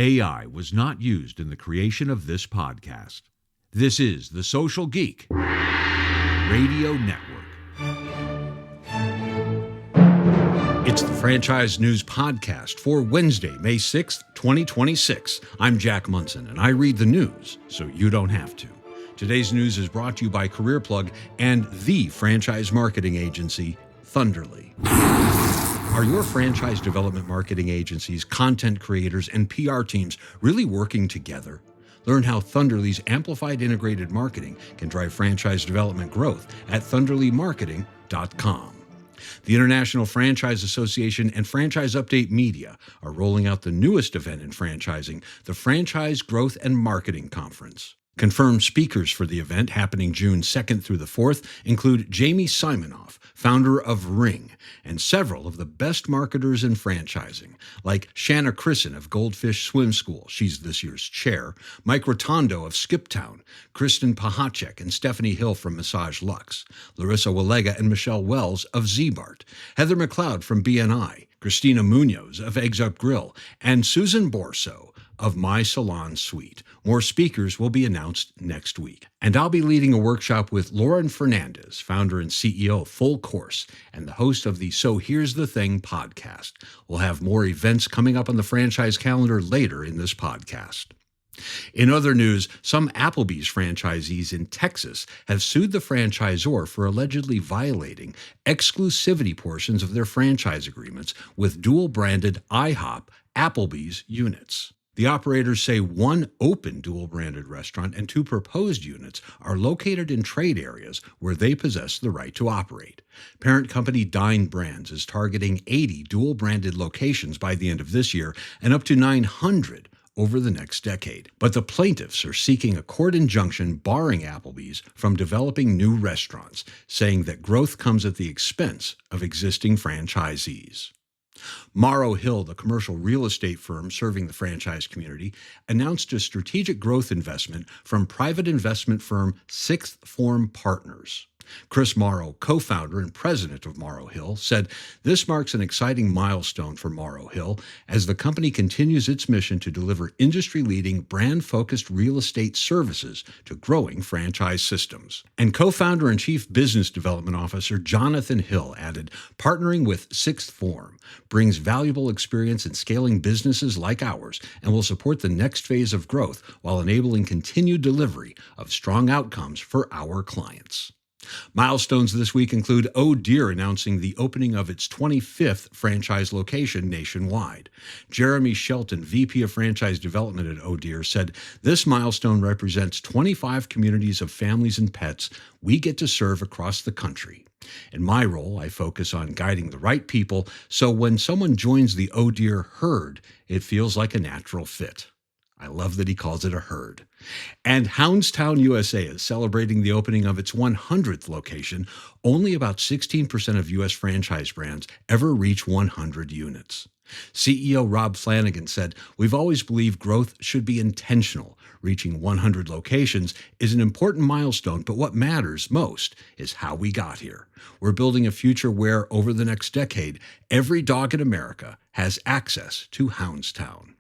AI was not used in the creation of this podcast. This is the Social Geek Radio Network. It's the Franchise News Podcast for Wednesday, May 6th, 2026. I'm Jack Munson, and I read the news so you don't have to. Today's news is brought to you by CareerPlug and the franchise marketing agency, Thunderly. Are your franchise development marketing agencies, content creators, and PR teams really working together? Learn how Thunderly's amplified integrated marketing can drive franchise development growth at thunderlymarketing.com. The International Franchise Association and Franchise Update Media are rolling out the newest event in franchising, the Franchise Growth and Marketing Conference. Confirmed speakers for the event, happening June 2nd through the 4th, include Jamie Simonoff, founder of Ring, and several of the best marketers in franchising, like Shanna Crisson of Goldfish Swim School, she's this year's chair, Mike Rotondo of Skiptown, Kristen Pahacek and Stephanie Hill from Massage Luxe, Larissa Walega and Michelle Wells of Z-Bart, Heather McLeod from BNI, Christina Munoz of Eggs Up Grill, and Susan Borso of My Salon Suite. More speakers will be announced next week. And I'll be leading a workshop with Lauren Fernandez, founder and CEO of Full Course, and the host of the So Here's the Thing podcast. We'll have more events coming up on the franchise calendar later in this podcast. In other news, some Applebee's franchisees in Texas have sued the franchisor for allegedly violating exclusivity portions of their franchise agreements with dual-branded IHOP Applebee's units. The operators say one open dual-branded restaurant and two proposed units are located in trade areas where they possess the right to operate. Parent company Dine Brands is targeting 80 dual-branded locations by the end of this year and up to 900 over the next decade. But the plaintiffs are seeking a court injunction barring Applebee's from developing new restaurants, saying that growth comes at the expense of existing franchisees. Morrow Hill, the commercial real estate firm serving the franchise community, announced a strategic growth investment from private investment firm Sixth Form Partners. Chris Morrow, co-founder and president of Morrow Hill, said this marks an exciting milestone for Morrow Hill as the company continues its mission to deliver industry-leading, brand-focused real estate services to growing franchise systems. And co-founder and chief business development officer Jonathan Hill added, partnering with Sixth Form brings valuable experience in scaling businesses like ours and will support the next phase of growth while enabling continued delivery of strong outcomes for our clients. Milestones this week include Oh Deer announcing the opening of its 25th franchise location nationwide. Jeremy Shelton, VP of Franchise Development at Oh Deer, said this milestone represents 25 communities of families and pets we get to serve across the country. In my role, I focus on guiding the right people, so when someone joins the Oh Deer herd, it feels like a natural fit. I love that he calls it a herd. And Houndstown, USA is celebrating the opening of its 100th location. Only about 16% of U.S. franchise brands ever reach 100 units. CEO Rob Flanagan said, "We've always believed growth should be intentional. Reaching 100 locations is an important milestone, but what matters most is how we got here. We're building a future where, over the next decade, every dog in America has access to Houndstown."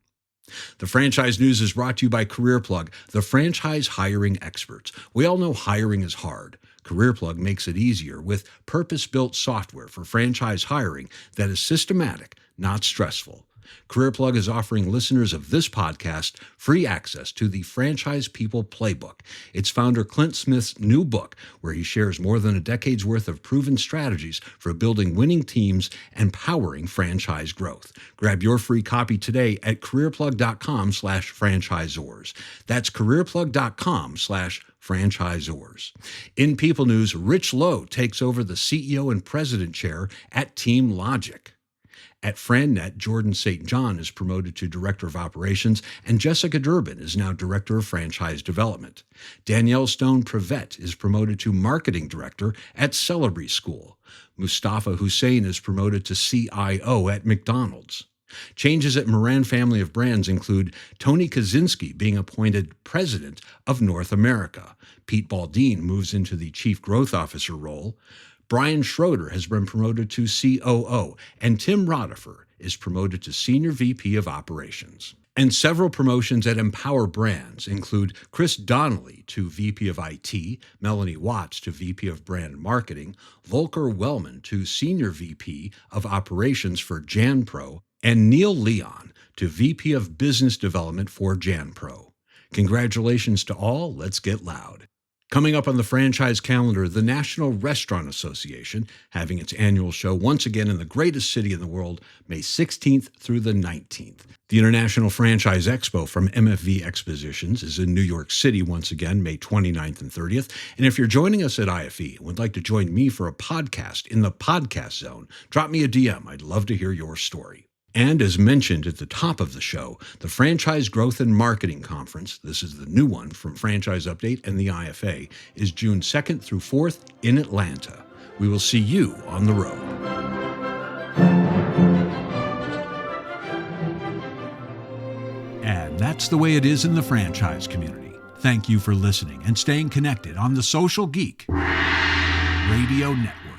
The franchise news is brought to you by CareerPlug, the franchise hiring experts. We all know hiring is hard. CareerPlug makes it easier with purpose-built software for franchise hiring that is systematic, not stressful. CareerPlug is offering listeners of this podcast free access to the Franchise People Playbook. It's founder Clint Smith's new book, where he shares more than a decade's worth of proven strategies for building winning teams and powering franchise growth. Grab your free copy today at careerplug.com/franchisors. That's careerplug.com/franchisors. In People News, Rich Lowe takes over the CEO and President chair at Team Logic. At FranNet, Jordan St. John is promoted to Director of Operations, and Jessica Durbin is now Director of Franchise Development. Danielle Stone Prevet is promoted to Marketing Director at Celebree School. Mustafa Hussein is promoted to CIO at McDonald's. Changes at Moran Family of Brands include Tony Kaczynski being appointed President of North America. Pete Baldine moves into the Chief Growth Officer role. Brian Schroeder has been promoted to COO, and Tim Rodifer is promoted to Senior VP of Operations. And several promotions at Empower Brands include Chris Donnelly to VP of IT, Melanie Watts to VP of Brand Marketing, Volker Wellman to Senior VP of Operations for JanPro, and Neil Leon to VP of Business Development for JanPro. Congratulations to all. Let's get loud. Coming up on the franchise calendar, the National Restaurant Association having its annual show once again in the greatest city in the world, May 16th through the 19th. The International Franchise Expo from MFV Expositions is in New York City once again, May 29th and 30th. And if you're joining us at IFE and would like to join me for a podcast in the podcast zone, drop me a DM. I'd love to hear your story. And as mentioned at the top of the show, the Franchise Growth and Marketing Conference, this is the new one from Franchise Update and the IFA, is June 2nd through 4th in Atlanta. We will see you on the road. And that's the way it is in the franchise community. Thank you for listening and staying connected on the Social Geek Radio Network.